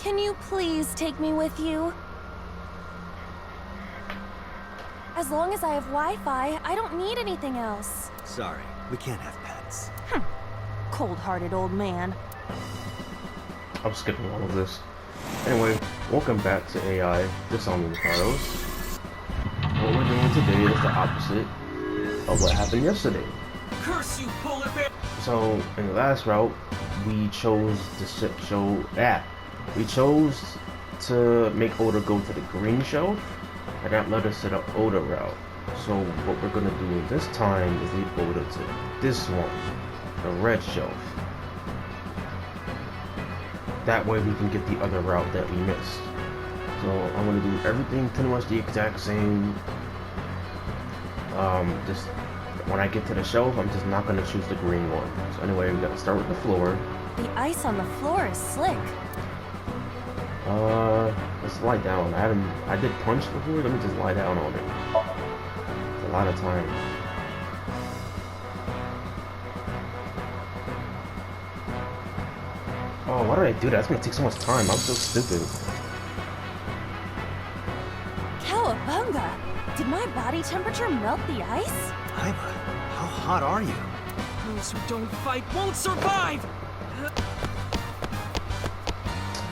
Can you please take me with you? As long as I have Wi-Fi, I don't need anything else. Sorry, we can't have pets. Cold-hearted old man. I'm skipping all of this. Anyway, welcome back to AI, the Somnium Shadows. What we're doing today is the opposite of what happened yesterday. Curse you, polar bear! So, in the last route, we chose we chose to make Oda go to the green shelf, and that led us to the Oda route. So, what we're gonna do this time is lead Oda to this one, the red shelf. That way we can get the other route that we missed. So I'm gonna do everything pretty much the exact same. Just when I get to the shelf, I'm just not gonna choose the green one. So anyway, we gotta start with the floor. The ice on the floor is slick. Let's lie down. I did punch before. Let me just lie down on it. It's a lot of time. Oh, why did I do that? That's gonna take so much time. I'm so stupid. Cowabunga! Did my body temperature melt the ice? Aiba, how hot are you? Those who don't fight won't survive!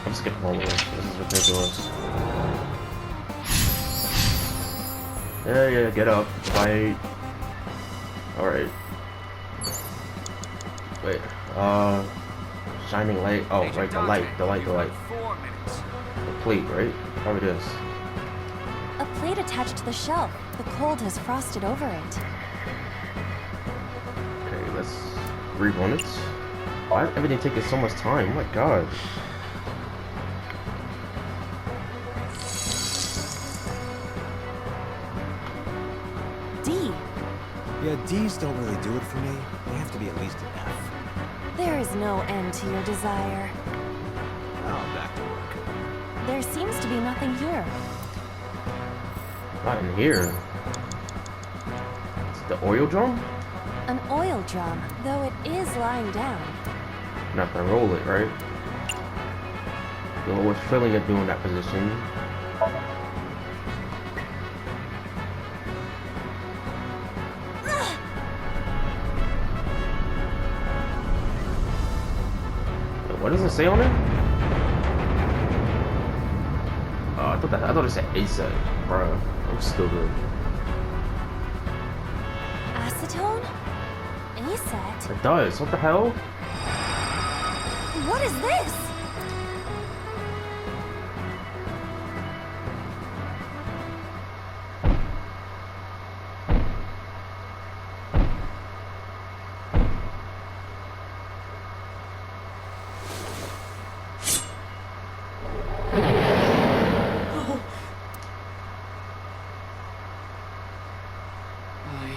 I'm skipping all of this. This is ridiculous. Yeah, get up. Fight. Alright. Wait, shining light. Oh, right, the light. The 4 minutes. The plate, right? How it is. A plate attached to the shelf. The cold has frosted over it. Okay, let's rerun it. Why is everything taking so much time? Oh my god. D. Yeah, D's don't really do it for me. They have to be at least an F. There is no end to your desire. Now I'm back to work. There seems to be nothing here. Not in here. It's the oil drum? An oil drum, though it is lying down. Not gonna roll it, right? You'll always feeling it doing that position. What does it say on it? Oh, I thought it said ASAP, bruh. I'm stupid. Acetone? Acet? It does. What the hell? What is this? I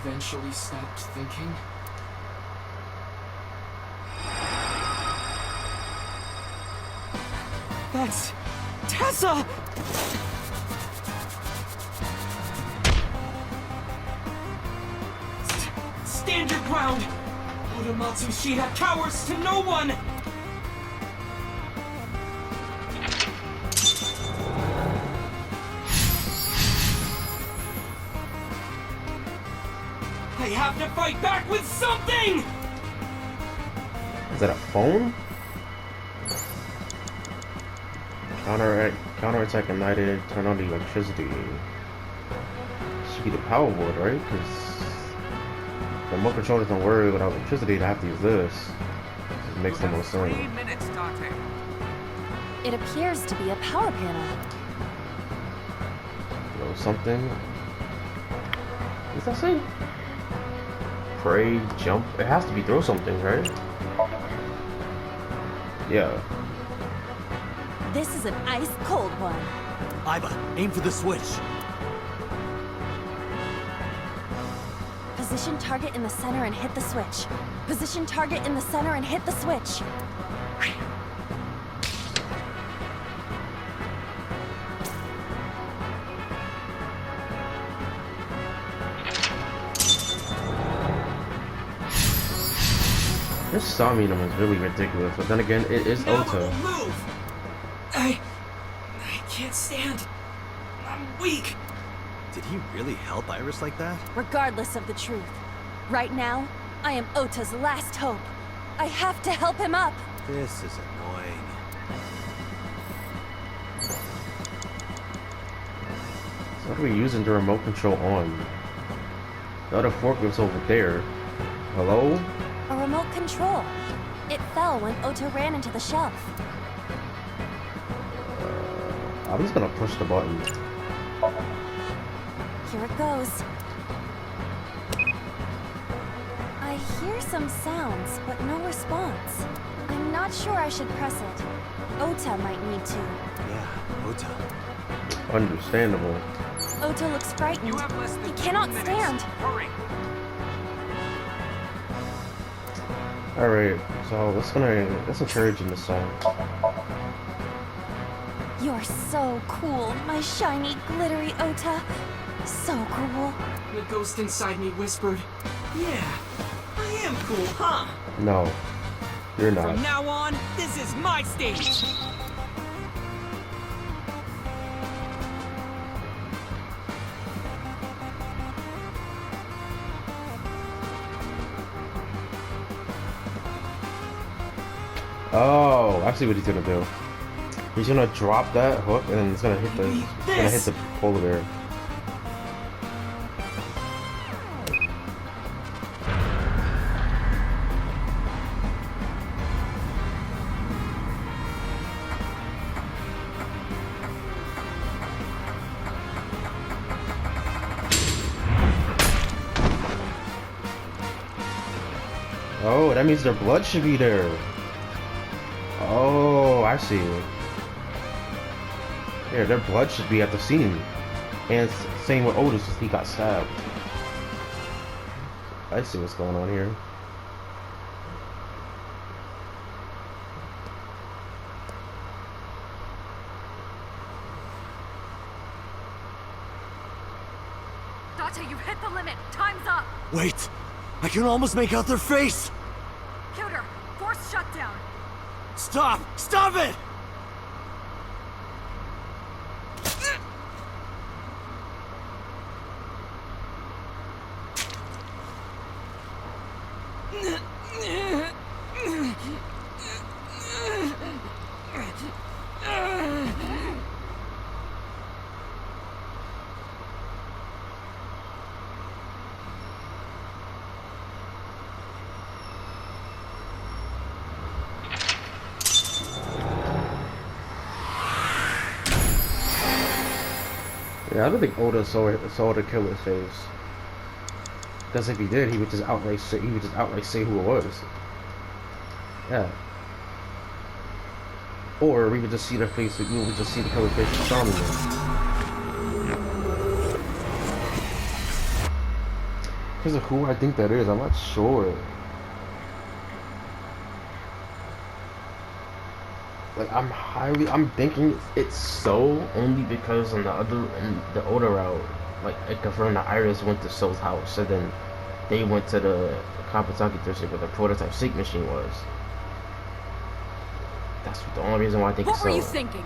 eventually stopped thinking. That's Tessa! Stand your ground! Odamatsu Shida cowers to no one! I have to fight back with something! Is that a phone? Counterattack ignited. Turn on the electricity. Should be the power board, right? Because the remote controllers don't worry without electricity. They have to use this. It makes the most sense. 3 minutes, Dante. It appears to be a power panel. Or something. What's that say? Pray, jump. It has to be throw something, right? Yeah. This is an ice-cold one. Aiba, aim for the switch. Position target in the center and hit the switch. Position target in the center and hit the switch. This Somnium is really ridiculous, but then again, it is Now Ota. move! he really help Iris like that? Regardless of the truth. Right now, I am Ota's last hope. I have to help him up. This is annoying. So what are we using the remote control on? The other forklift's over there. Hello? A remote control. It fell when Ota ran into the shelf. I'm just gonna push the button. Here it goes. I hear some sounds, but no response. I'm not sure I should press it. Ota might need to. Yeah, Ota. Understandable. Ota looks frightened. You have less than He 2 cannot minutes. stand. Hurry. Alright, so let's encourage in the song. You're so cool, my shiny, glittery Ota. So cool. The ghost inside me whispered, "Yeah, I am cool, huh? No, you're not. From now on, this is my stage." Oh, I see what he's gonna do. He's gonna drop that hook and then it's gonna hit the polar bear. Oh, that means their blood should be there. Oh, I see. Yeah, their blood should be at the scene. And same with Otis, he got stabbed. I see what's going on here. Date, you hit the limit. Time's up. Wait! I can almost make out their face! Cuter, force shutdown. Stop! Stop it! Yeah, I don't think Oda saw the killer's face. Because if he did, he would just outright say who it was. Yeah. Or we would just see their face. We would just see the killer's face in Somnium. Because of who I think that is, I'm not sure. Like I'm thinking it's so only because in the Oda route, like it confirmed that Iris went to Soul's house, and then they went to the Kapataki district where the prototype sync machine was. That's the only reason why I think What it's were so. you thinking?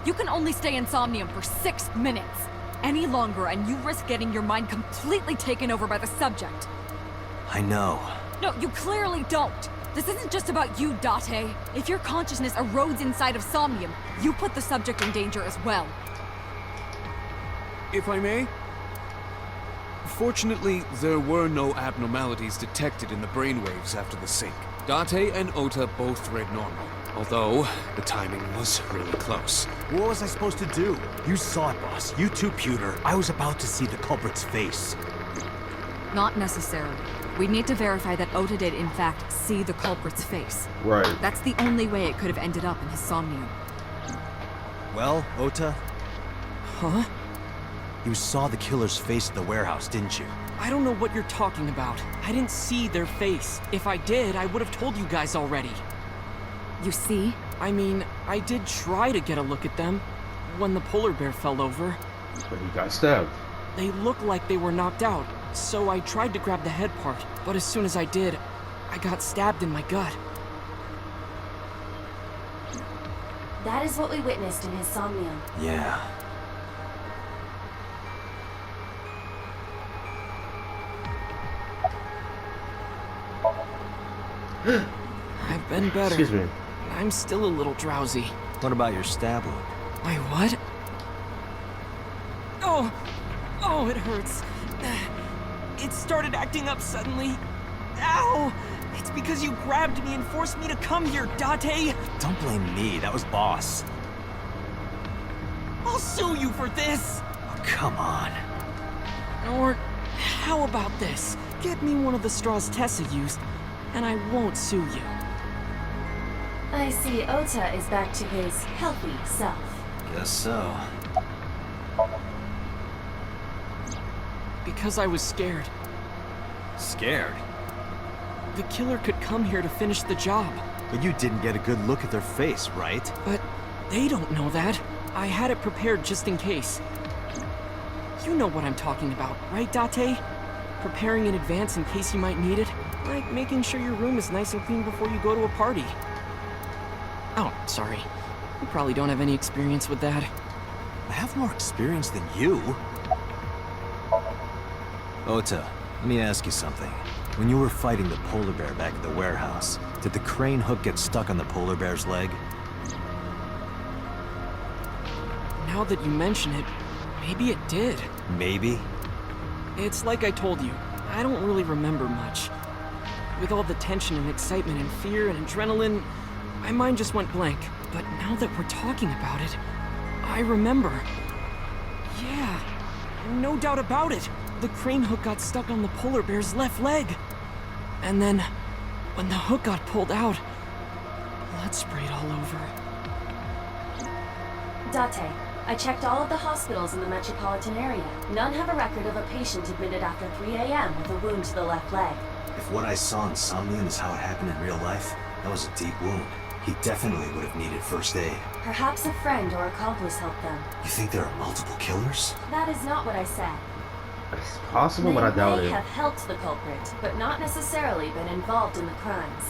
You can only stay in Somnium for 6 minutes. Any longer and you risk getting your mind completely taken over by the subject. I know. No, you clearly don't. This isn't just about you, Date. If your consciousness erodes inside of Somnium, you put the subject in danger as well. If I may? Fortunately, there were no abnormalities detected in the brainwaves after the sync. Date and Ota both read normal, although the timing was really close. What was I supposed to do? You saw it, boss. You too, Pewter. I was about to see the culprit's face. Not necessarily. We need to verify that Ota did in fact see the culprit's face. Right. That's the only way it could have ended up in his Somnium. Well, Ota, Huh? you saw the killer's face at the warehouse, didn't you? I don't know what you're talking about. I didn't see their face. If I did, I would have told you guys already. You see? I mean, I did try to get a look at them when the polar bear fell over. But he got stabbed. They looked like they were knocked out, so I tried to grab the head part, but as soon as I did, I got stabbed in my gut. That is what we witnessed in his Somnium. Yeah. I've been better. Excuse me. I'm still a little drowsy. What about your stab wound? My what? Oh! Oh, it hurts. It started acting up suddenly. Ow! It's because you grabbed me and forced me to come here, Date! Don't blame me, that was Boss. I'll sue you for this! Oh, come on. Or, how about this? Get me one of the straws Tessa used, and I won't sue you. I see Ota is back to his healthy self. Guess so. Because I was scared. Scared? The killer could come here to finish the job. But you didn't get a good look at their face, right? But they don't know that. I had it prepared just in case. You know what I'm talking about, right, Date? Preparing in advance in case you might need it. Like making sure your room is nice and clean before you go to a party. Oh, sorry. You probably don't have any experience with that. I have more experience than you. Ota, let me ask you something. When you were fighting the polar bear back at the warehouse, did the crane hook get stuck on the polar bear's leg? Now that you mention it, maybe it did. Maybe? It's like I told you, I don't really remember much. With all the tension and excitement and fear and adrenaline, my mind just went blank. But now that we're talking about it, I remember. Yeah, no doubt about it. The crane hook got stuck on the polar bear's left leg. And then, when the hook got pulled out, blood sprayed all over. Date, I checked all of the hospitals in the metropolitan area. None have a record of a patient admitted after 3 a.m. with a wound to the left leg. If what I saw in Somnium is how it happened in real life, that was a deep wound. He definitely would have needed first aid. Perhaps a friend or accomplice helped them. You think there are multiple killers? That is not what I said. It's possible, They but I doubt may it. have helped the culprit, but not necessarily been involved in the crimes.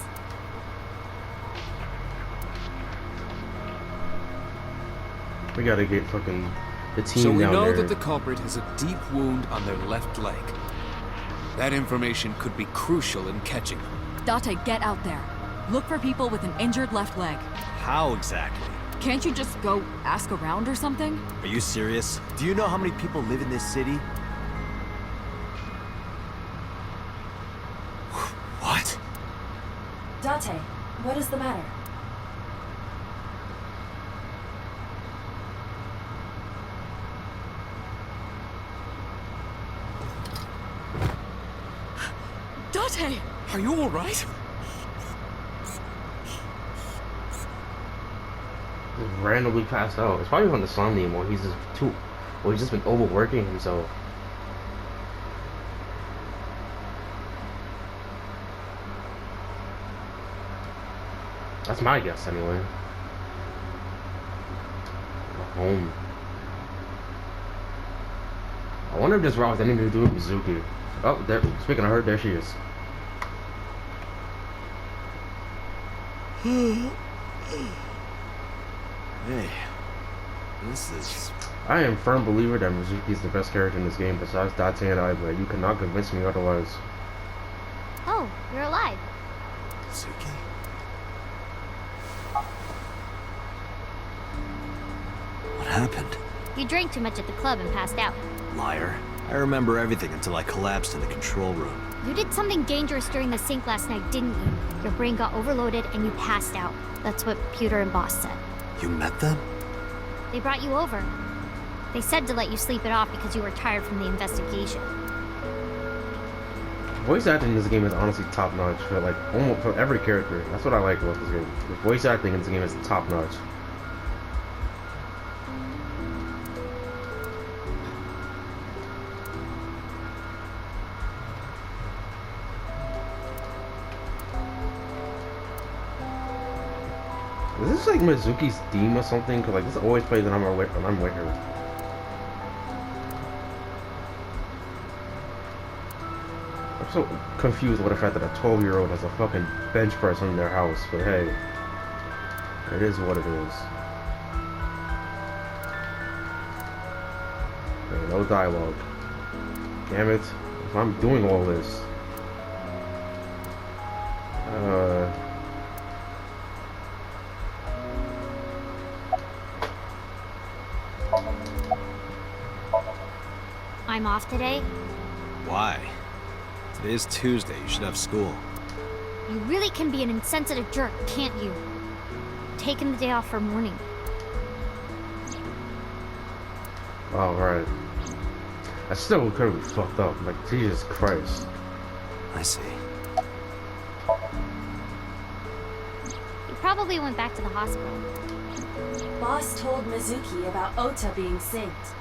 We gotta get fucking the team So we down know there. that the culprit has a deep wound on their left leg. That information could be crucial in catching them. Date, get out there. Look for people with an injured left leg. How exactly? Can't you just go ask around or something? Are you serious? Do you know how many people live in this city? What? Date, what is the matter? Date! Are you all right? Just randomly passed out. It's probably from the Somnium, or he's just been overworking himself. That's my guess, anyway. Home. I wonder if this route has anything to do with Mizuki. Oh, there. Speaking of her, there she is. Hey, this is... I am a firm believer that Mizuki is the best character in this game besides Date and I, but you cannot convince me otherwise. Oh, you're alive. Suki? What happened? You drank too much at the club and passed out. Liar. I remember everything until I collapsed in the control room. You did something dangerous during the sink last night, didn't you? Your brain got overloaded and you passed out. That's what Pewter and Boss said. You met them? They brought you over. They said to let you sleep it off because you were tired from the investigation. Voice acting in this game is honestly top notch for like almost for every character. That's what I like about this game. The voice acting in this game is top notch. Is this like Mizuki's theme or something? Cause like this always plays when I'm with her. I'm so confused with the fact that a 12-year-old has a fucking bench press in their house, but hey, it is what it is. Okay, no dialogue. Damn it! If I'm doing all this, Uh, I'm off today. Why? Today is Tuesday. You should have school. You really can be an insensitive jerk, can't you? Taking the day off for mourning. alright. I still could be fucked up. Like, Jesus Christ. I see. You probably went back to the hospital. Boss told Mizuki about Ota being synced.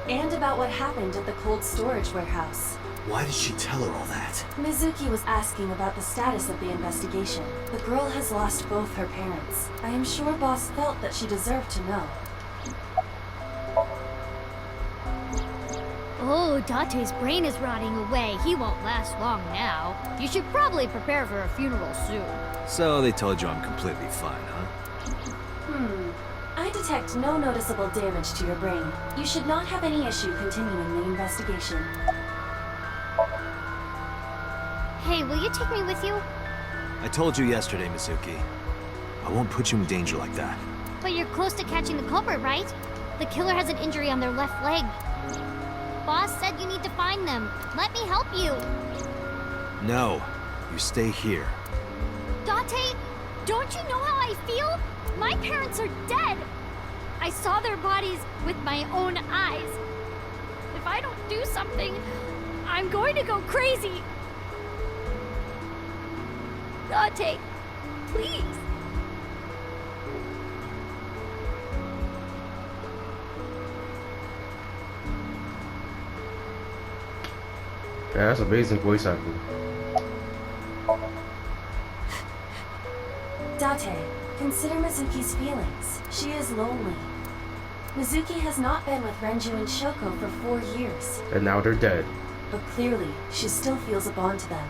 And about what happened at the cold storage warehouse. Why did she tell her all that? Mizuki was asking about the status of the investigation. The girl has lost both her parents. I am sure Boss felt that she deserved to know. Oh, Date's brain is rotting away. He won't last long now. You should probably prepare for a funeral soon. So they told you I'm completely fine, huh? I detect no noticeable damage to your brain. You should not have any issue continuing the investigation. Hey, will you take me with you? I told you yesterday, Mizuki. I won't put you in danger like that. But you're close to catching the culprit, right? The killer has an injury on their left leg. Boss said you need to find them. Let me help you. No, you stay here. Date, don't you know how I feel? My parents are dead. I saw their bodies with my own eyes. If I don't do something, I'm going to go crazy. Date, please. Yeah, that's amazing voice acting. Date, consider Mizuki's feelings. She is lonely. Mizuki has not been with Renju and Shoko for 4 years. And now they're dead. But clearly, she still feels a bond to them.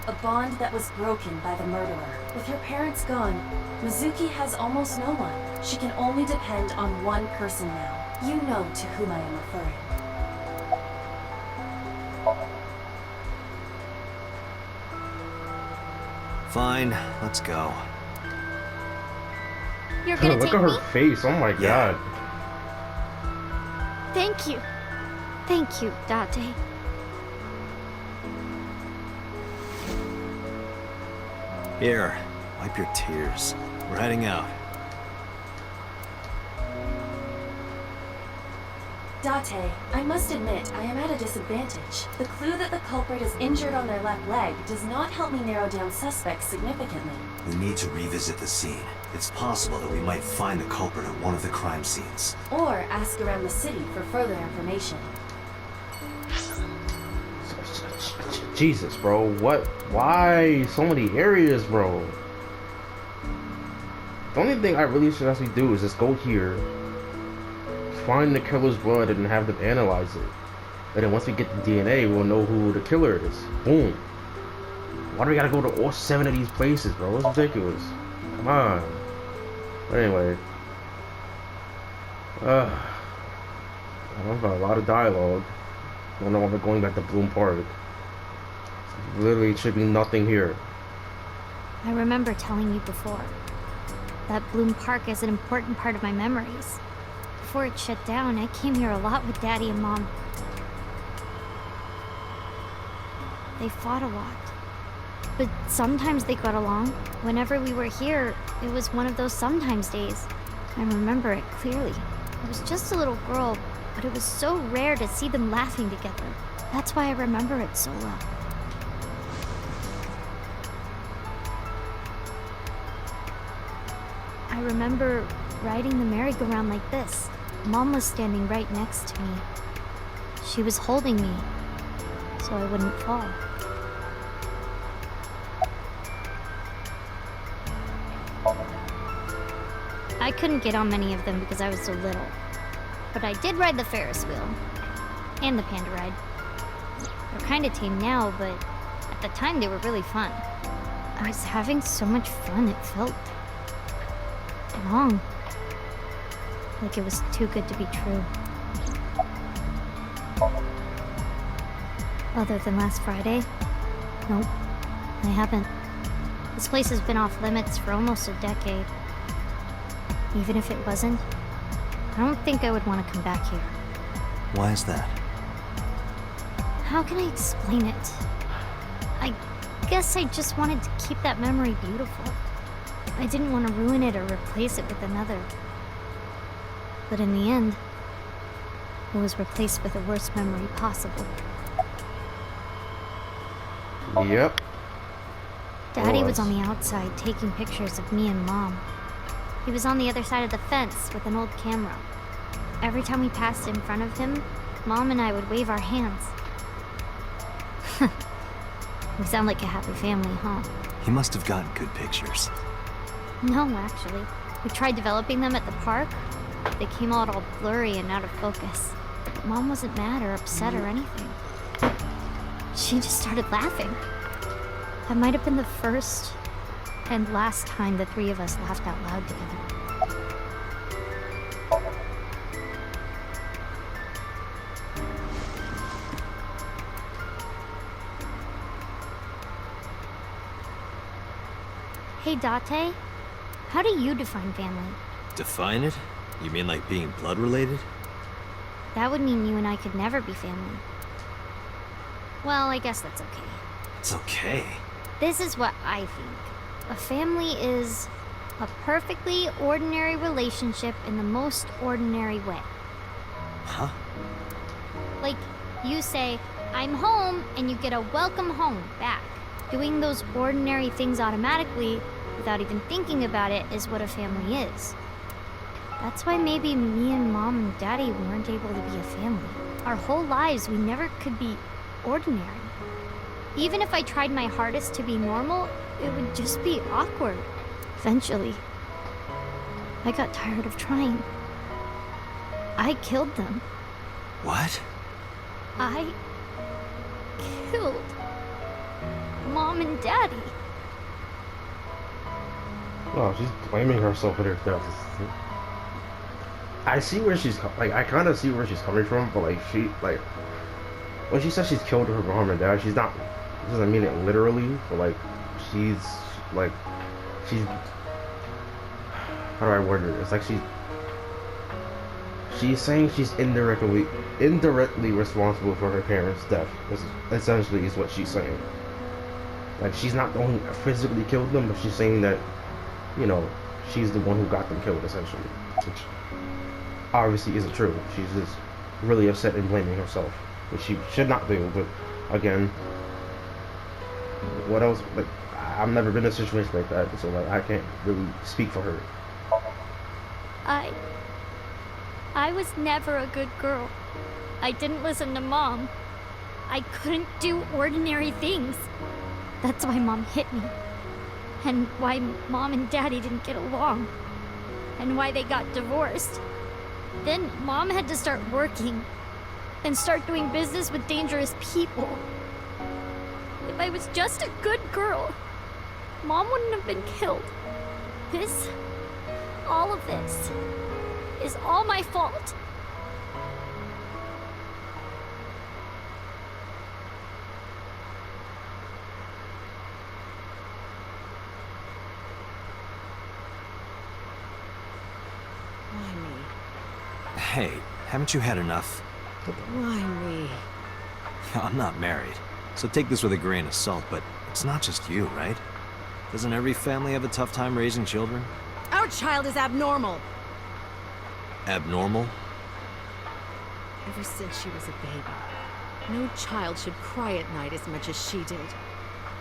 A bond that was broken by the murderer. With her parents gone, Mizuki has almost no one. She can only depend on one person now. You know to whom I am referring. Fine, let's go. You're gonna Look take at her me? face. Oh my Yeah. god. Thank you. Thank you, Date. Here, wipe your tears. We're heading out. Date, I must admit, I am at a disadvantage. The clue that the culprit is injured on their left leg does not help me narrow down suspects significantly. We need to revisit the scene. It's possible that we might find the culprit at one of the crime scenes. Or ask around the city for further information. Jesus, bro. What? Why so many areas, bro? The only thing I really should actually do is just go here, find the killer's blood, and have them analyze it. And then once we get the DNA, we'll know who the killer is. Boom. Why do we gotta go to all 7 of these places, bro? It's ridiculous. Come on. But anyway. I don't know, a lot of dialogue. I don't know why we're going back to Bloom Park. Literally, it should be nothing here. I remember telling you before that Bloom Park is an important part of my memories. Before it shut down, I came here a lot with Daddy and Mom. They fought a lot. But sometimes they got along. Whenever we were here, it was one of those sometimes days. I remember it clearly. I was just a little girl, but it was so rare to see them laughing together. That's why I remember it so well. I remember riding the merry-go-round like this. Mom was standing right next to me. She was holding me, so I wouldn't fall. I couldn't get on many of them because I was so little. But I did ride the Ferris wheel. And the panda ride. They're kinda tame now, but at the time they were really fun. I was having so much fun, it felt wrong. Like it was too good to be true. Other than last Friday? Nope, I haven't. This place has been off limits for almost a decade. Even if it wasn't, I don't think I would want to come back here. Why is that? How can I explain it? I guess I just wanted to keep that memory beautiful. I didn't want to ruin it or replace it with another. But in the end, it was replaced with the worst memory possible. Yep. Daddy was on the outside taking pictures of me and Mom. He was on the other side of the fence with an old camera. Every time we passed in front of him, Mom and I would wave our hands. We sound like a happy family, huh? He must have gotten good pictures. No, actually. We tried developing them at the park. They came out all blurry and out of focus. But Mom wasn't mad or upset or anything. She just started laughing. That might have been the first and last time the three of us laughed out loud together. Hey, Date. How do you define family? Define it? You mean like being blood related? That would mean you and I could never be family. Well, I guess that's okay. It's okay. This is what I think. A family is a perfectly ordinary relationship in the most ordinary way. Huh? Like, you say, I'm home, and you get a welcome home back. Doing those ordinary things automatically, without even thinking about it, is what a family is. That's why maybe me and Mom and Daddy weren't able to be a family. Our whole lives, we never could be ordinary. Even if I tried my hardest to be normal, it would just be awkward. Eventually, I got tired of trying. I killed them. What? I killed Mom and Daddy. Oh, she's blaming herself for her death. I see where she's like. I kind of see where she's coming from, but like when she says she's killed her mom and dad, she's not. She doesn't mean it literally, but like she's. How do I word it? It's like she's saying she's indirectly responsible for her parents' death. Essentially, is what she's saying. Like, she's not the one who physically killed them, but she's saying that, you know, she's the one who got them killed, essentially. Which obviously isn't true. She's just really upset and blaming herself, which she should not do. But again, what else? Like, I've never been in a situation like that, so like I can't really speak for her. I was never a good girl. I didn't listen to Mom. I couldn't do ordinary things. That's why Mom hit me. And why Mom and Daddy didn't get along. And why they got divorced. Then Mom had to start working. And start doing business with dangerous people. If I was just a good girl, Mom wouldn't have been killed. All of this, is all my fault. Why me? Hey, haven't you had enough? Why me? I'm not married, so take this with a grain of salt, but it's not just you, right? Doesn't every family have a tough time raising children? Our child is abnormal. Abnormal? Ever since she was a baby, no child should cry at night as much as she did.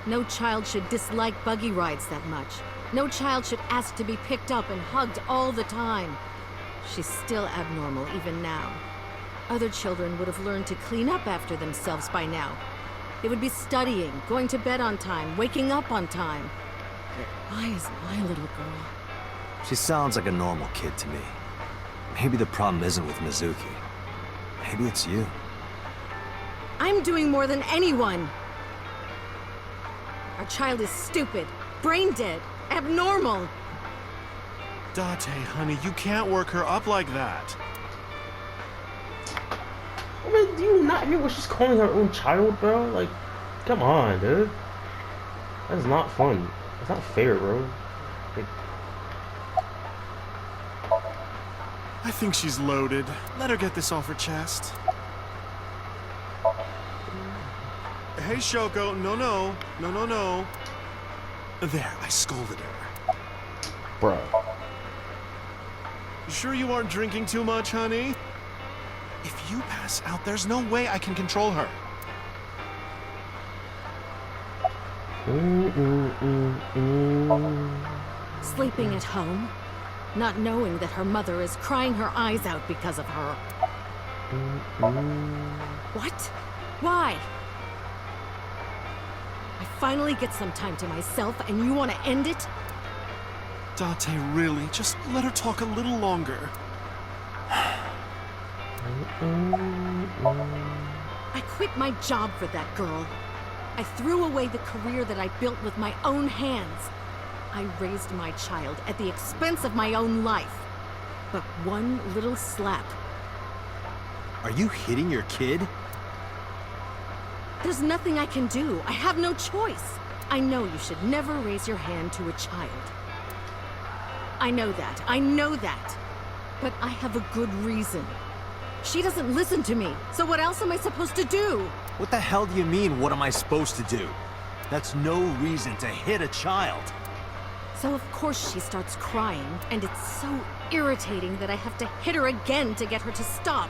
No child should dislike buggy rides that much. No child should ask to be picked up and hugged all the time. She's still abnormal even now. Other children would have learned to clean up after themselves by now. They would be studying, going to bed on time, waking up on time. Why is my little girl? She sounds like a normal kid to me. Maybe the problem isn't with Mizuki. Maybe it's you. I'm doing more than anyone. Our child is stupid, brain dead, abnormal. Date, honey, you can't work her up like that. I mean, do you not hear what she's calling her own child, bro? Like, come on, dude. That's not fun. It's not fair, bro. Like, I think she's loaded. Let her get this off her chest. Hey, Shoko. No. There, I scolded her. bro. You sure you aren't drinking too much, honey? If you pass out, there's no way I can control her. Sleeping at home, not knowing that her mother is crying her eyes out because of her. What? Why? I finally get some time to myself and you want to end it? Date, really? Just let her talk a little longer. I quit my job for that girl. I threw away the career that I built with my own hands. I raised my child at the expense of my own life. But one little slap. Are you hitting your kid? There's nothing I can do. I have no choice. I know you should never raise your hand to a child. I know that. But I have a good reason. She doesn't listen to me, so what else am I supposed to do? What the hell do you mean, what am I supposed to do? That's no reason to hit a child. So of course she starts crying, and it's so irritating that I have to hit her again to get her to stop.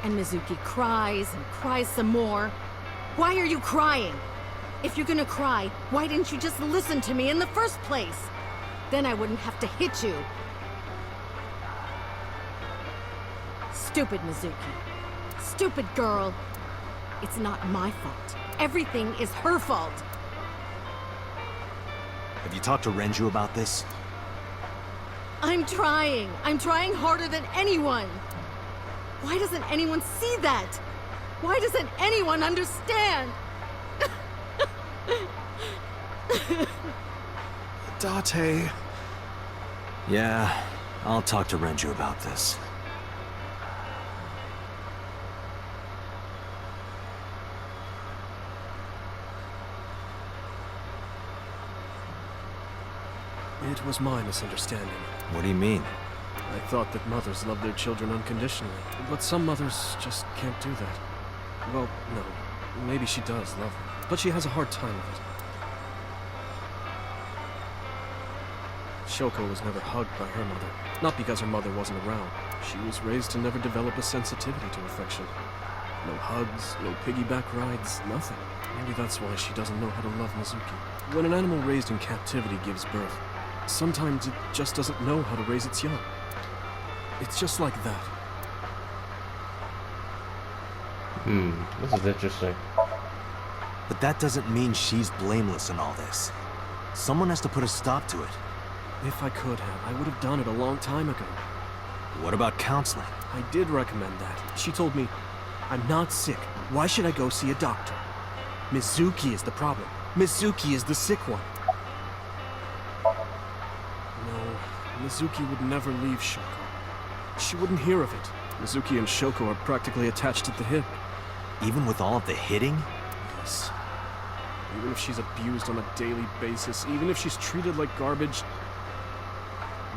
And Mizuki cries and cries some more. Why are you crying? If you're gonna cry, why didn't you just listen to me in the first place? Then I wouldn't have to hit you. Stupid Mizuki. Stupid girl. It's not my fault. Everything is her fault. Have you talked to Renju about this? I'm trying. I'm trying harder than anyone. Why doesn't anyone see that? Why doesn't anyone understand? Date. Yeah, I'll talk to Renju about this. It was my misunderstanding. What do you mean? I thought that mothers love their children unconditionally, but some mothers just can't do that. Well, no. Maybe she does love them, but she has a hard time with it. Shoko was never hugged by her mother, not because her mother wasn't around. She was raised to never develop a sensitivity to affection. No hugs, no piggyback rides, nothing. Maybe that's why she doesn't know how to love Mizuki. When an animal raised in captivity gives birth, sometimes it just doesn't know how to raise its young. It's just like that. This is interesting. But that doesn't mean she's blameless in all this. Someone has to put a stop to it. If I could have, I would have done it a long time ago. What about counseling? I did recommend that. She told me, I'm not sick. Why should I go see a doctor? Mizuki is the problem. Mizuki is the sick one. No, Mizuki would never leave Shoko. She wouldn't hear of it. Mizuki and Shoko are practically attached at the hip. Even with all of the hitting? Yes. Even if she's abused on a daily basis, even if she's treated like garbage,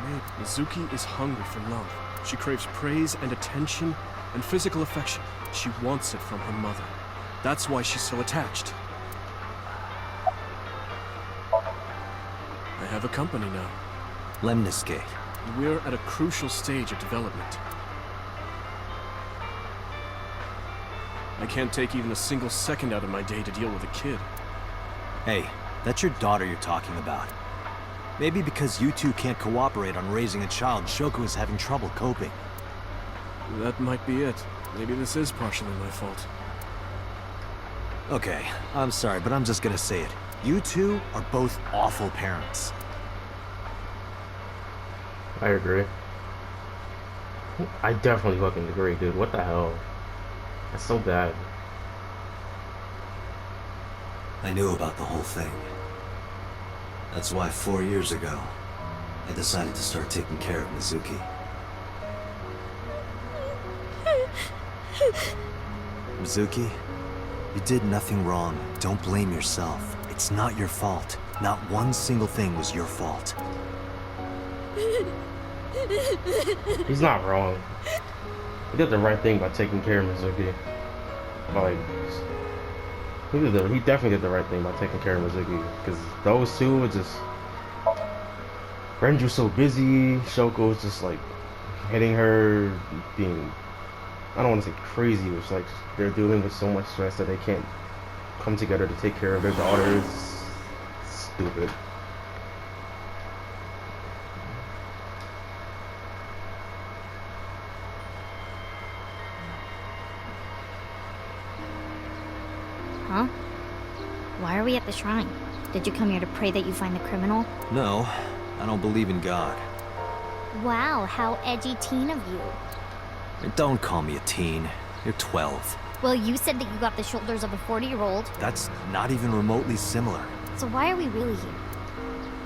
maybe Mizuki is hungry for love. She craves praise and attention and physical affection. She wants it from her mother. That's why she's so attached. I have a company now. Lemniscate. We're at a crucial stage of development. I can't take even a single second out of my day to deal with a kid. Hey, that's your daughter you're talking about. Maybe because you two can't cooperate on raising a child, Shoko is having trouble coping. That might be it. Maybe this is partially my fault. Okay, I'm sorry, but I'm just gonna say it. You two are both awful parents. I agree. I definitely fucking agree, dude. What the hell? That's so bad. I knew about the whole thing. That's why 4 years ago, I decided to start taking care of Mizuki. Mizuki, you did nothing wrong. Don't blame yourself. It's It's not your fault. Not one single thing was your fault. He's not wrong. He did the right thing by taking care of Mizuki. Like, he definitely did the right thing by taking care of Mizuki. Because those two were just... Renju's so busy, Shoko's just like hitting her, being... I don't want to say crazy, but it's like they're dealing with so much stress that they can't come together to take care of their daughters. Stupid. Huh? Why are we at the shrine? Did you come here to pray that you find the criminal? No, I don't believe in God. Wow, how edgy teen of you. And don't call me a teen. You're 12. Well, you said that you got the shoulders of a 40-year-old. That's not even remotely similar. So why are we really here?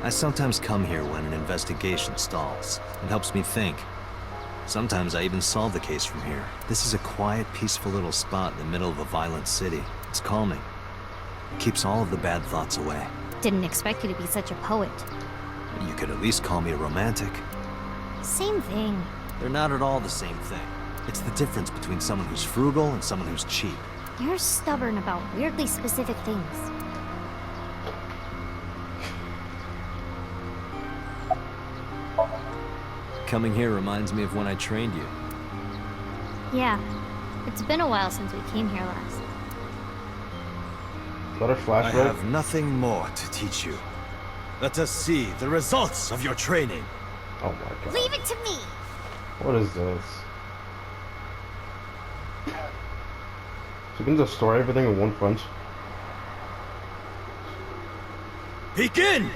I sometimes come here when an investigation stalls. It helps me think. Sometimes I even solve the case from here. This is a quiet, peaceful little spot in the middle of a violent city. It's calming. It keeps all of the bad thoughts away. Didn't expect you to be such a poet. You could at least call me a romantic. Same thing. They're not at all the same thing. It's the difference between someone who's frugal and someone who's cheap. You're stubborn about weirdly specific things. Coming here reminds me of when I trained you. Yeah, it's been a while since we came here last. Let her I flashback. have nothing more to teach you. Let us see the results of your training. Oh my god. Leave it to me! What is this? So you can destroy everything in one punch. Begin!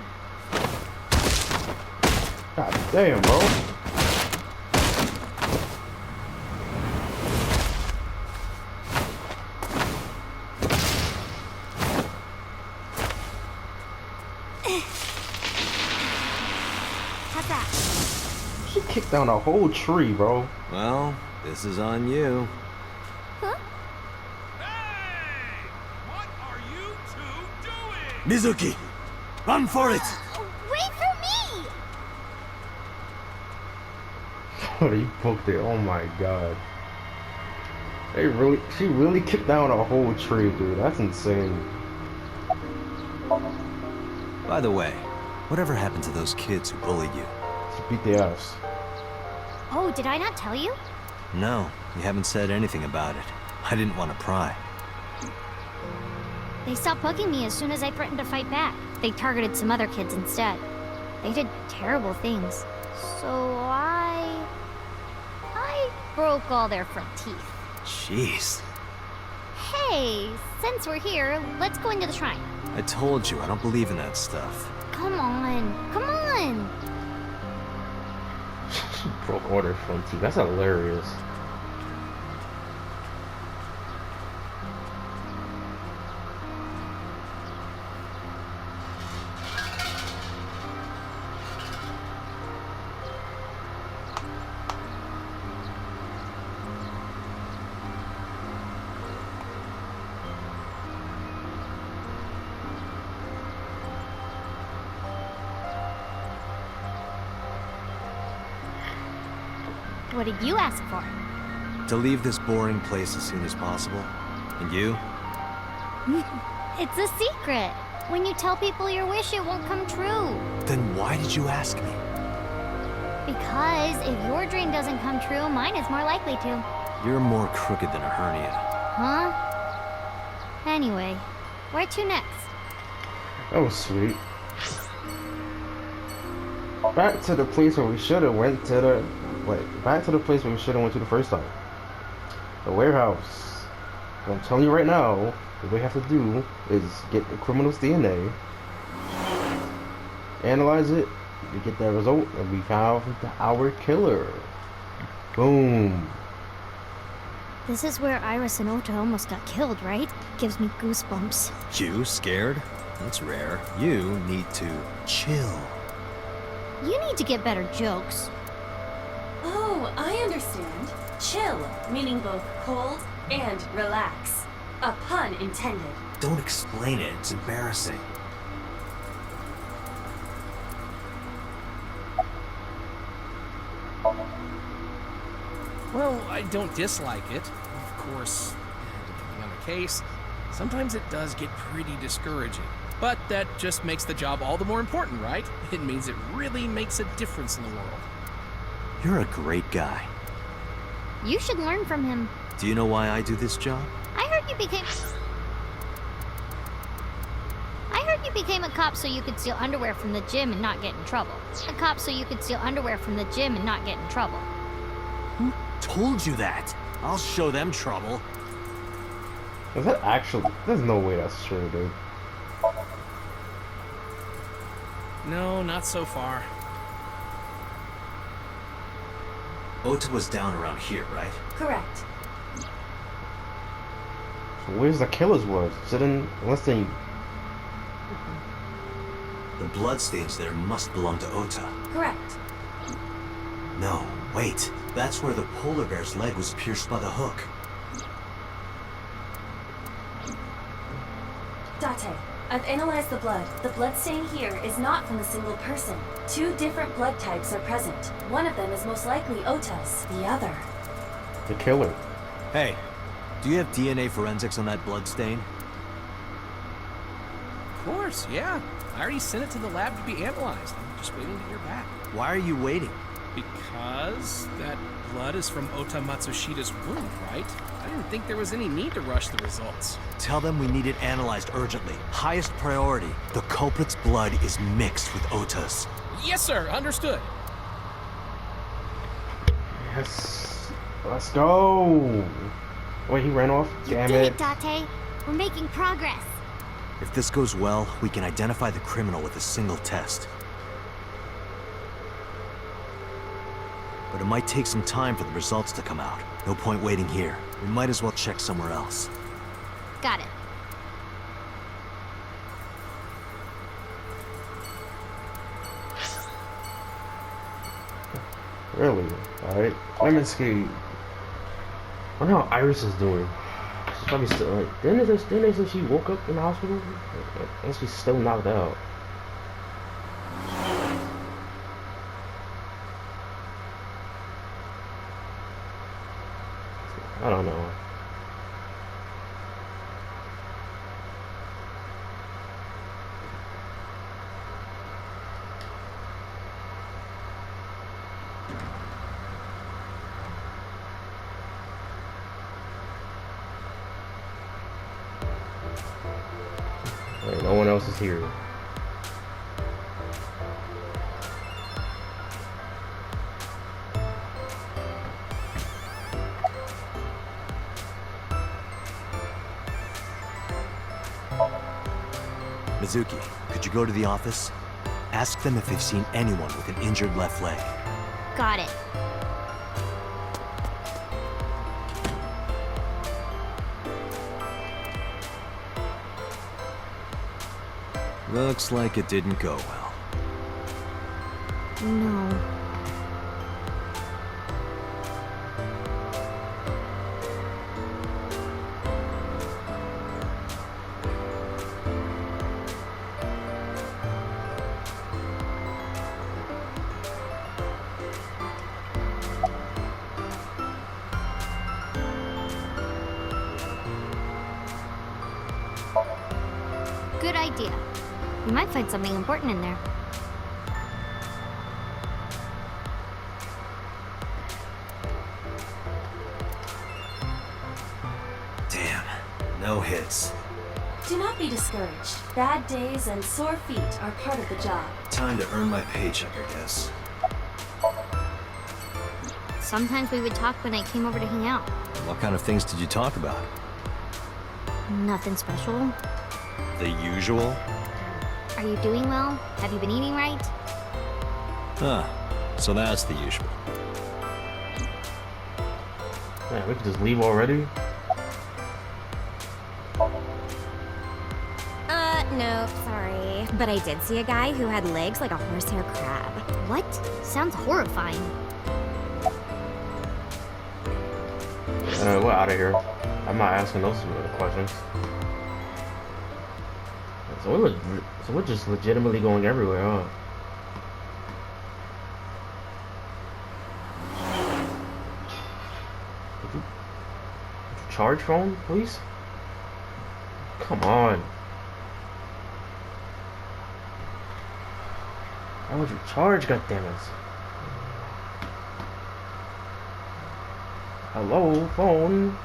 God damn, bro. How's that? She kicked down a whole tree, bro. Well, this is on you. Huh? Hey! What are you two doing? Mizuki! Run for it! Wait for me! What you poked it? Oh my god. She really kicked down a whole tree, dude. That's insane. By the way, whatever happened to those kids who bullied you? She beat their ass. Oh, did I not tell you? No, you haven't said anything about it. I didn't want to pry. They stopped bugging me as soon as I threatened to fight back. They targeted some other kids instead. They did terrible things. So I broke all their front teeth. Jeez. Hey, since we're here, let's go into the shrine. I told you, I don't believe in that stuff. Come on, come on! She broke all their front teeth. That's hilarious. What did you ask for? To leave this boring place as soon as possible. And you? It's a secret. When you tell people your wish, it won't come true. Then why did you ask me? Because if your dream doesn't come true, mine is more likely to. You're more crooked than a hernia. Huh? Anyway, where to next? That was sweet. Back to the place where we should have went to the... Wait, back to the place where we should have went to the first time. The warehouse. I'm telling you right now, what we have to do is get the criminal's DNA, analyze it, we get that result, and we have our killer. Boom. This is where Iris and Ota almost got killed, right? Gives me goosebumps. You scared? That's rare. You need to chill. You need to get better jokes. Oh, I understand. Chill, meaning both cold and relax. A pun intended. Don't explain it. It's embarrassing. Well, I don't dislike it. Of course, depending on the case, sometimes it does get pretty discouraging. But that just makes the job all the more important, right? It means it really makes a difference in the world. You're a great guy. You should learn from him. Do you know why I do this job? I heard you became a cop so you could steal underwear from the gym and not get in trouble. A cop so you could steal underwear from the gym and not get in trouble. Who told you that? I'll show them trouble. Is that actually? There's no way that's true, dude. No, not so far. Ota was down around here, right? Correct. So where's the killer's woods? Sitting less than. The bloodstains there must belong to Ota. Correct. No, wait. That's where the polar bear's leg was pierced by the hook. Date, I've analyzed the blood. The bloodstain here is not from a single person. 2 different blood types are present. One of them is most likely Ota's. The other... The killer. Hey, do you have DNA forensics on that bloodstain? Of course, yeah. I already sent it to the lab to be analyzed. I'm just waiting to hear back. Why are you waiting? Because that blood is from Ota Matsushida's wound, right? I didn't think there was any need to rush the results. Tell them we need it analyzed urgently. Highest priority. The culprit's blood is mixed with Ota's. Yes, sir. Understood. Yes. Let's go. Wait, he ran off? You Damn did it. it, Date. We're making progress. If this goes well, we can identify the criminal with a single test. But it might take some time for the results to come out. No point waiting here. We might as well check somewhere else. Got it. Really? Alright. Let me see. I wonder how Iris is doing. She's probably still like. Didn't they say she woke up in the hospital? And she's still knocked out. I don't know. Right, no one else is here. Mizuki, could you go to the office? Ask them if they've seen anyone with an injured left leg. Got it. Looks like it didn't go well. No. Good idea. We might find something important in there. Damn, no hits. Do not be discouraged. Bad days and sore feet are part of the job. Time to earn my paycheck, I guess. Sometimes we would talk when I came over to hang out. What kind of things did you talk about? Nothing special. The usual? Are you doing well? Have you been eating right? Huh. So that's the usual. Man, we could just leave already? No, sorry. But I did see a guy who had legs like a horsehair crab. What? Sounds horrifying. We're out of here. I'm not asking those questions. So we're just legitimately going everywhere, huh? charge phone, please? Come on. Why would you charge, goddammit? Hello, phone.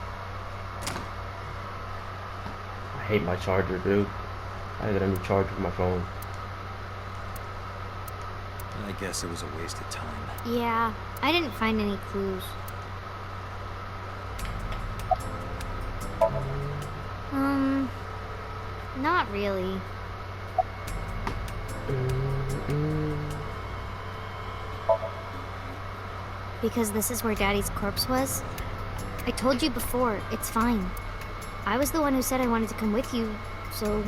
I hate my charger, dude. I got a new charger for my phone. I guess it was a waste of time. Yeah, I didn't find any clues. Not really. Because this is where Daddy's corpse was? I told you before, it's fine. I was the one who said I wanted to come with you, so...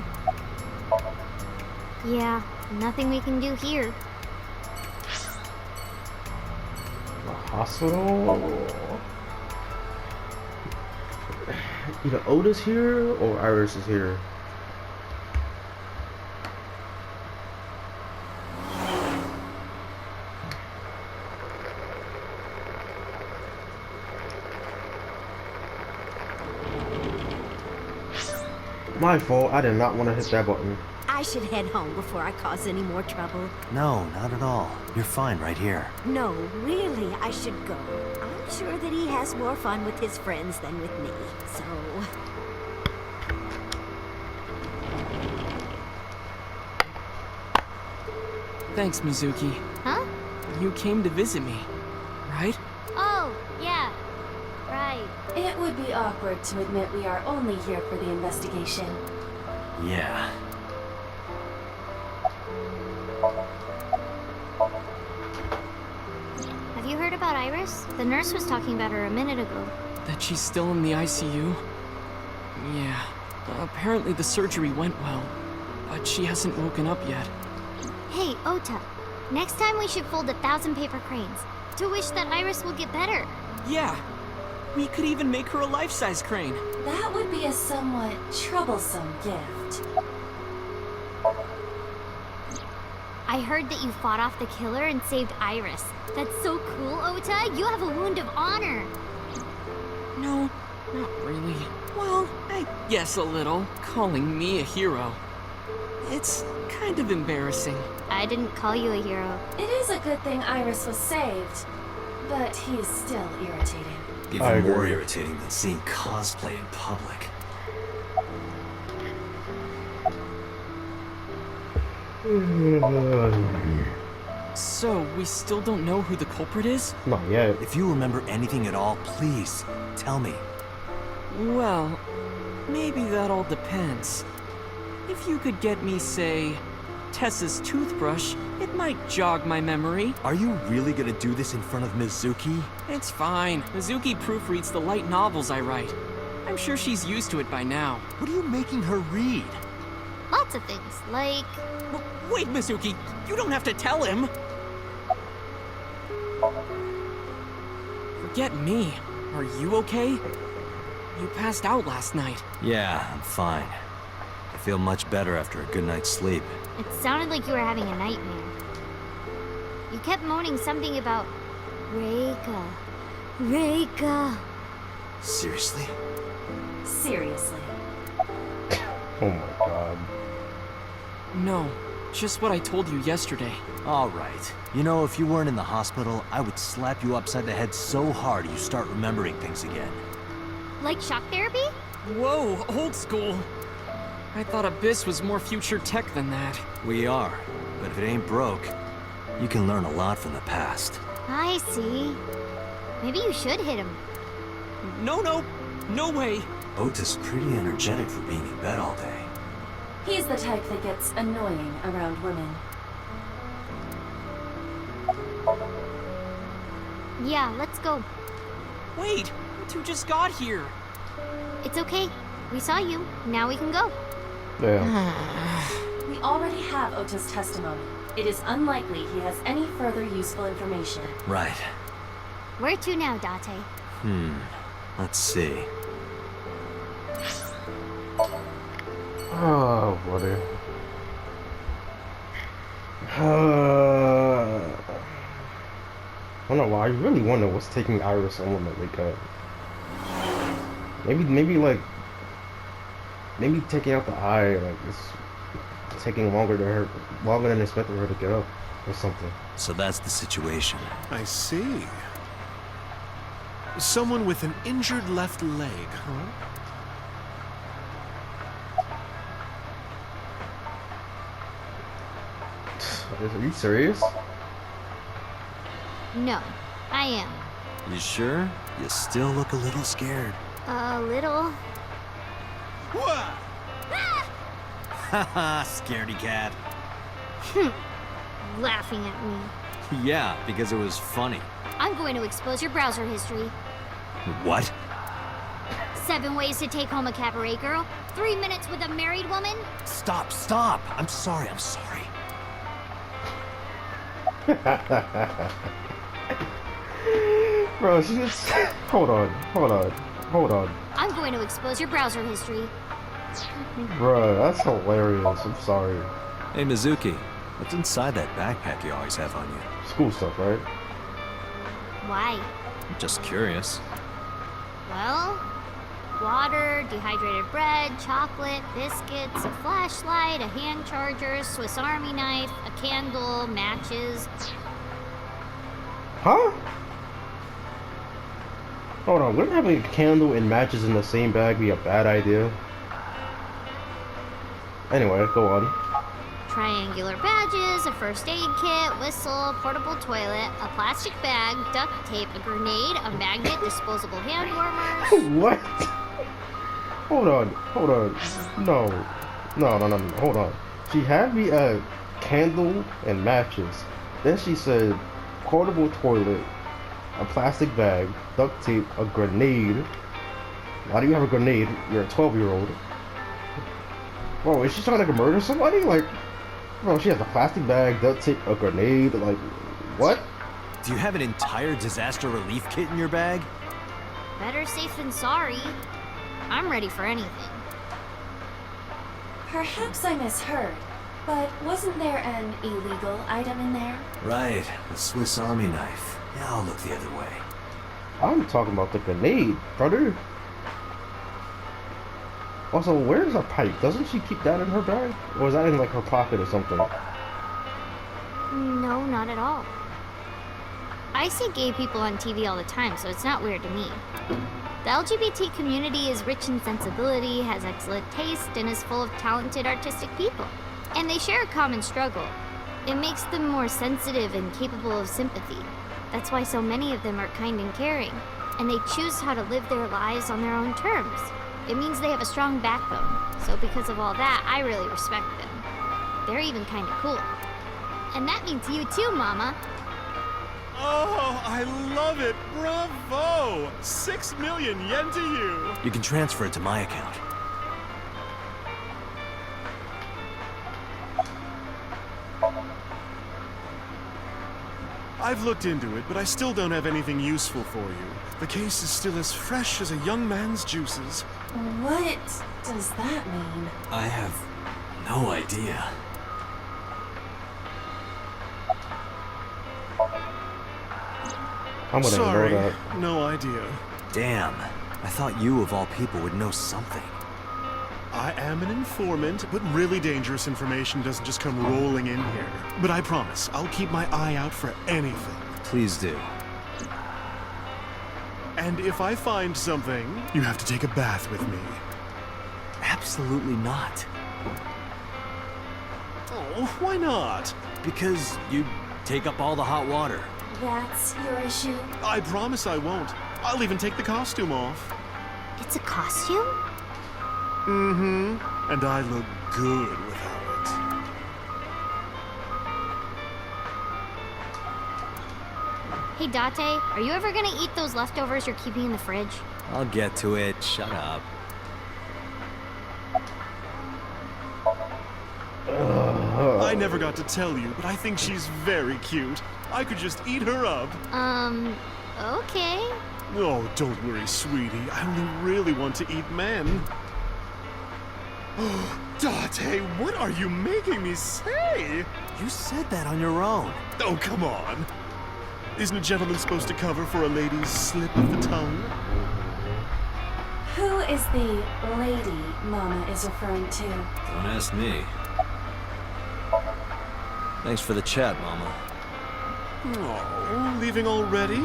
Yeah, nothing we can do here. The hospital? Either Ota's here or Iris is here. My fault, I did not want to hit that button. I should head home before I cause any more trouble. No, not at all. You're fine right here. No, really, I should go. I'm sure that he has more fun with his friends than with me, so... Thanks, Mizuki. Huh? You came to visit me, right? Oh, yeah. Right. It would be awkward to admit we are only here for the investigation. Yeah. Have you heard about Iris? The nurse was talking about her a minute ago. That she's still in the ICU? Yeah. Apparently the surgery went well, but she hasn't woken up yet. Hey, Ota. Next time we should fold 1,000 paper cranes to wish that Iris will get better. Yeah. We could even make her a life-size crane. That would be a somewhat troublesome gift. I heard that you fought off the killer and saved Iris. That's so cool, Ota. You have a wound of honor. No, not really. Well, I guess a little. Calling me a hero. It's kind of embarrassing. I didn't call you a hero. It is a good thing Iris was saved, but he's still irritating. Even more irritating than seeing cosplay in public. So, we still don't know who the culprit is? Not yet. If you remember anything at all, please, tell me. Well, maybe that all depends. If you could get me, say, Tessa's toothbrush, it might jog my memory. Are you really gonna do this in front of Mizuki? It's fine. Mizuki proofreads the light novels I write. I'm sure she's used to it by now. What are you making her read? Lots of things, like... Wait, Mizuki! You don't have to tell him! Forget me. Are you okay? You passed out last night. Yeah, I'm fine. I feel much better after a good night's sleep. It sounded like you were having a nightmare. You kept moaning something about... Reika. Reika. Seriously? Seriously. Oh my god. No, just what I told you yesterday. All right. You know, if you weren't in the hospital, I would slap you upside the head so hard you start remembering things again. Like shock therapy? Whoa, old school. I thought Abyss was more future tech than that. We are. But if it ain't broke, you can learn a lot from the past. I see. Maybe you should hit him. No way. Ota's pretty energetic for being in bed all day. He's the type that gets annoying around women. Yeah, let's go. Wait, you two just got here. It's okay. We saw you. Now we can go. Yeah. We already have Ota's testimony. It is unlikely he has any further useful information. Right. Where to now, Date? Let's see. Oh, buddy. I don't know why. I really wonder what's taking Iris on when they wake up. Maybe taking out the eye, like it's taking longer than expected for her to get up, or something. So that's the situation. I see. Someone with an injured left leg, huh? Are you serious? No, I am. You sure? You still look a little scared. A little. What? Haha, scaredy cat. Laughing at me. Yeah, because it was funny. I'm going to expose your browser history. What? 7 ways to take home a cabaret girl. 3 minutes with a married woman. Stop, stop! I'm sorry. Bro, she just... Hold on. I'm going to expose your browser history. Bro, that's hilarious. I'm sorry. Hey, Mizuki, what's inside that backpack you always have on you? School stuff, right? Why? Just curious. Well, water, dehydrated bread, chocolate, biscuits, a flashlight, a hand charger, Swiss Army knife, a candle, matches. Huh? Hold on, wouldn't having a candle and matches in the same bag be a bad idea? Anyway, go on. Triangular badges, a first aid kit, whistle, portable toilet, a plastic bag, duct tape, a grenade, a magnet, disposable hand warmers. What? Hold on. No, hold on. She had me a candle and matches. Then she said portable toilet, a plastic bag, duct tape, a grenade. Why do you have a grenade? You're a 12-year-old. Bro, is she trying to murder somebody? Like, bro, she has a plastic bag, duct tape, a grenade, like, what? Do you have an entire disaster relief kit in your bag? Better safe than sorry. I'm ready for anything. Perhaps I misheard, but wasn't there an illegal item in there? Right, the Swiss Army knife. Yeah, I'll look the other way. I'm talking about the grenade, brother. Also, where's her pipe? Doesn't she keep that in her bag? Or is that in, like, her pocket or something? No, not at all. I see gay people on TV all the time, so it's not weird to me. The LGBT community is rich in sensibility, has excellent taste, and is full of talented artistic people. And they share a common struggle. It makes them more sensitive and capable of sympathy. That's why so many of them are kind and caring. And they choose how to live their lives on their own terms. It means they have a strong backbone. So because of all that, I really respect them. They're even kind of cool. And that means you too, Mama. Oh, I love it! Bravo! 6 million yen to you! You can transfer it to my account. I've looked into it, but I still don't have anything useful for you. The case is still as fresh as a young man's juices. What does that mean? I have no idea. I'm gonna Sorry, ignore that. no idea. Damn, I thought you of all people would know something. I am an informant, but really dangerous information doesn't just come rolling in here. But I promise, I'll keep my eye out for anything. Please do. And if I find something, you have to take a bath with me. Absolutely not. Oh, why not? Because you take up all the hot water. That's your issue? I promise I won't. I'll even take the costume off. It's a costume? Mm-hmm. And I look good without it. Hey, Date, are you ever gonna eat those leftovers you're keeping in the fridge? I'll get to it. Shut up. I never got to tell you, but I think she's very cute. I could just eat her up. Okay. Oh, don't worry, sweetie. I only really want to eat men. Oh, Date, what are you making me say? You said that on your own. Oh, come on. Isn't a gentleman supposed to cover for a lady's slip of the tongue? Who is the lady Mama is referring to? Don't ask me. Thanks for the chat, Mama. Oh, leaving already?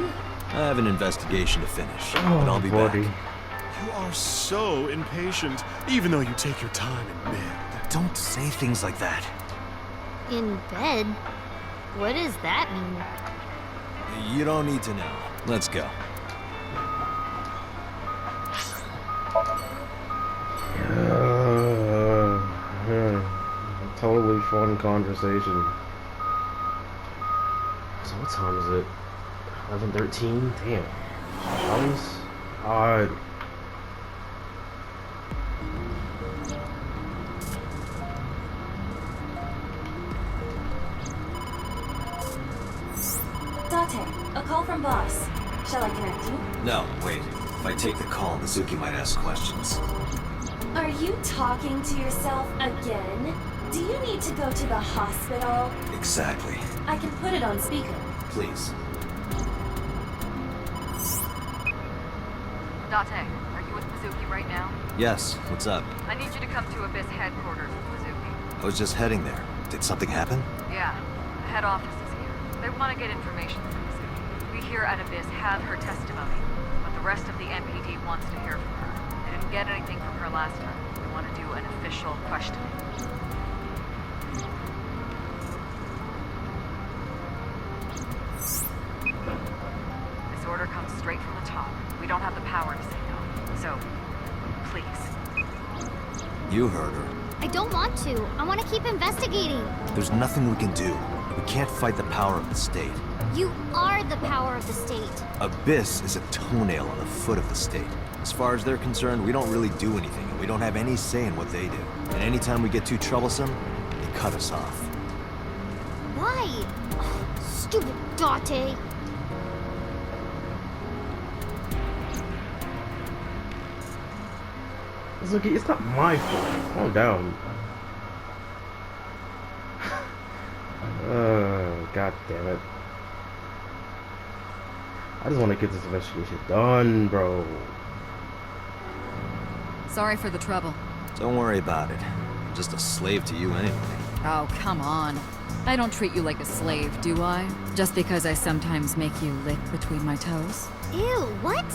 I have an investigation to finish, but I'll be back. You are so impatient, even though you take your time in bed. Don't say things like that. In bed? What does that mean? You don't need to know. Let's go. Totally fun conversation. So what time is it? 11:13? Damn. Sounds odd. Date, a call from boss. Shall I connect you? No, wait. If I take the call, Mizuki might ask questions. Are you talking to yourself again? Do you need to go to the hospital? Exactly. I can put it on speaker. Please. Date, are you with Mizuki right now? Yes, what's up? I need you to come to Abyss headquarters with Mizuki. I was just heading there. Did something happen? Yeah, the head office is here. They want to get information from Mizuki. We here at Abyss have her testimony, but the rest of the MPD wants to hear from her. They didn't get anything from her last time. They want to do an official questioning. This order comes straight from the top. We don't have the power to say no. So, please. You heard her. I don't want to. I want to keep investigating. There's nothing we can do. We can't fight the power of the state. You are the power of the state. Abyss is a toenail on the foot of the state. As far as they're concerned, we don't really do anything, and we don't have any say in what they do. And anytime we get too troublesome, they cut us off. Why? Ugh, stupid Date. Mizuki, it's not my fault. Calm down. God damn it. I just want to get this investigation done, bro. Sorry for the trouble. Don't worry about it. I'm just a slave to you anyway. Oh, come on. I don't treat you like a slave, do I? Just because I sometimes make you lick between my toes? Ew, what?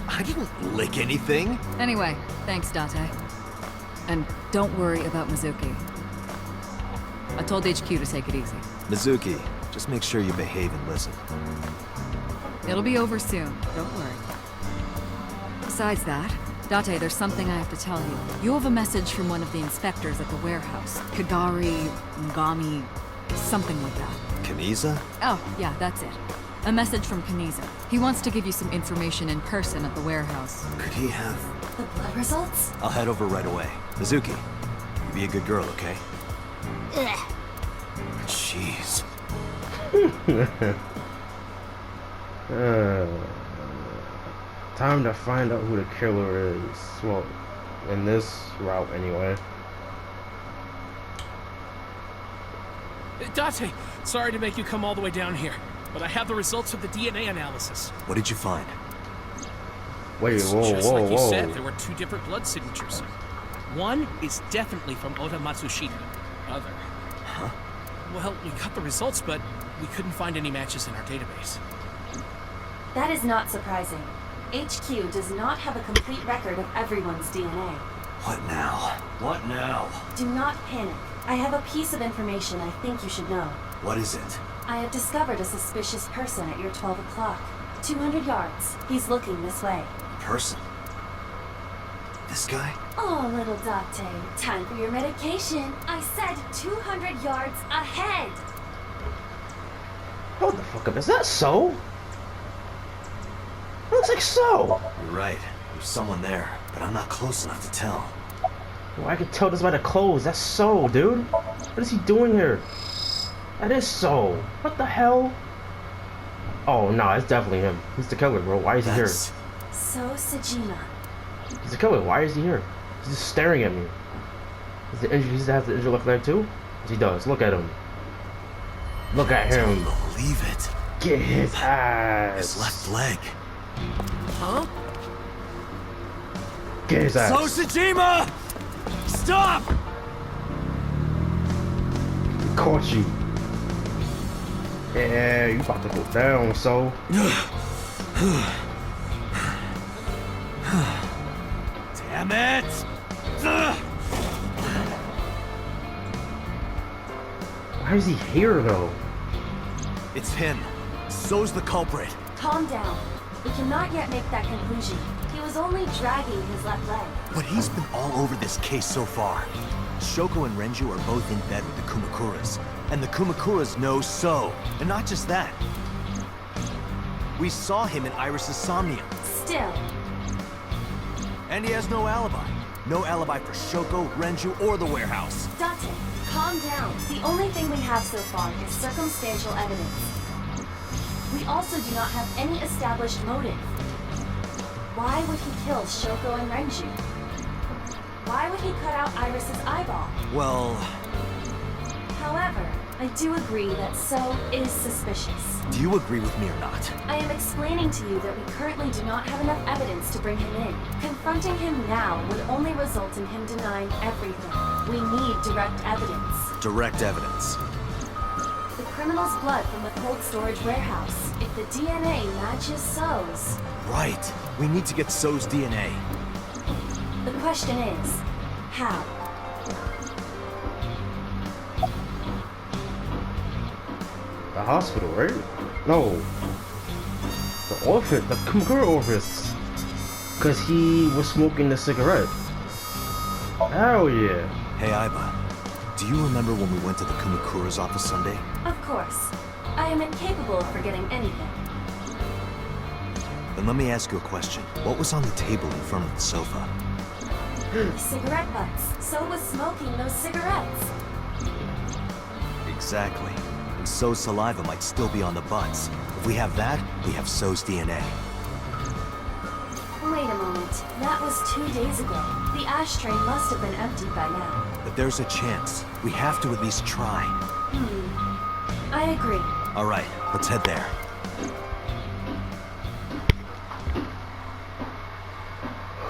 I didn't lick anything. Anyway, thanks, Date. And don't worry about Mizuki. I told HQ to take it easy. Mizuki, just make sure you behave and listen. It'll be over soon, don't worry. Besides that, Date, there's something I have to tell you. You have a message from one of the inspectors at the warehouse. Kagari, Ngami, something like that. Kaniza? Oh, yeah, that's it. A message from Kaniza. He wants to give you some information in person at the warehouse. Could he have... The blood results? I'll head over right away. Mizuki, you be a good girl, okay? Ugh. Jeez. Time to find out who the killer is. Well, in this route anyway. Date, sorry to make you come all the way down here, but I have the results of the DNA analysis. What did you find? Wait, It's whoa, just whoa, like you whoa. said, there were two different blood signatures. One is definitely from Ota Matsushita. Other. Huh? Well, we got the results, but we couldn't find any matches in our database. That is not surprising. HQ does not have a complete record of everyone's DNA. What now? What now? Do not panic. I have a piece of information I think you should know. What is it? I have discovered a suspicious person at your 12 o'clock. 200 yards. He's looking this way. Person? This guy? Oh, little Date. Time for your medication. I said 200 yards ahead. Hold the fuck up. Is that so? Looks like so. You're right. There's someone there, but I'm not close enough to tell. Well, I can tell this by the clothes. That's so, dude. What is he doing here? That is so. What the hell? Oh, no, it's definitely him. He's the killer, bro. Why is he here? That's... So, Sajima. He's the killer. Why is he here? He's just staring at me. Is the injured? He has the injured left leg too? Yes, he does. Look at him. Look at I him. don't believe it. Get his ass. His left leg. Huh? Get his ass. Sojima! Stop! Caught you. Yeah, you about to go down, so. Damn it! Why is he here, though? It's him. So's the culprit. Calm down. We cannot yet make that conclusion. He was only dragging his left leg. But he's been all over this case so far. Shoko and Renju are both in bed with the Kumakuras. And the Kumakuras know So. And not just that. We saw him in Iris's Somnium. Still, And he has no alibi. No alibi for Shoko, Renju, or the warehouse. Date, calm down. The only thing we have so far is circumstantial evidence. We also do not have any established motive. Why would he kill Shoko and Renju? Why would he cut out Iris's eyeball? Well, However, I do agree that So is suspicious. do you agree with me or not? I am explaining to you that we currently do not have enough evidence to bring him in. Confronting him now would only result in him denying everything. We need direct evidence. Direct evidence. The criminal's blood from the cold storage warehouse. If the DNA matches So's, Right. We need to get So's DNA. the question is, how? The hospital, right? No. The office, the Kumakura office. Because he was smoking the cigarette. Hell yeah. Hey, Aiba. Do you remember when we went to the Kumakura's office Sunday? Of course. I am incapable of forgetting anything. Then let me ask you a question. What was on the table in front of the sofa? Cigarette butts. So was smoking those cigarettes. Exactly. And So's saliva might still be on the butts. If we have that, we have So's DNA. Wait a moment. That was 2 days ago. The ashtray must have been emptied by now. But there's a chance. We have to at least try. I agree. All right, let's head there.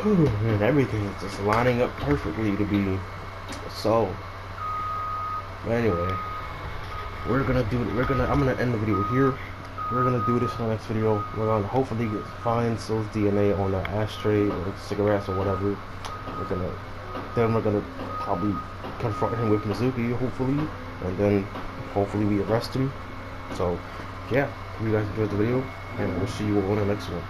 Man, everything is just lining up perfectly to be So. But anyway, I'm gonna end the video here. We're gonna do this in the next video. We're gonna hopefully find So's DNA on the ashtray or cigarettes or whatever. Then we're gonna probably confront him with Mizuki, hopefully, and then hopefully we arrest him. So yeah, hope you guys enjoyed the video, and we'll see you all in the next one.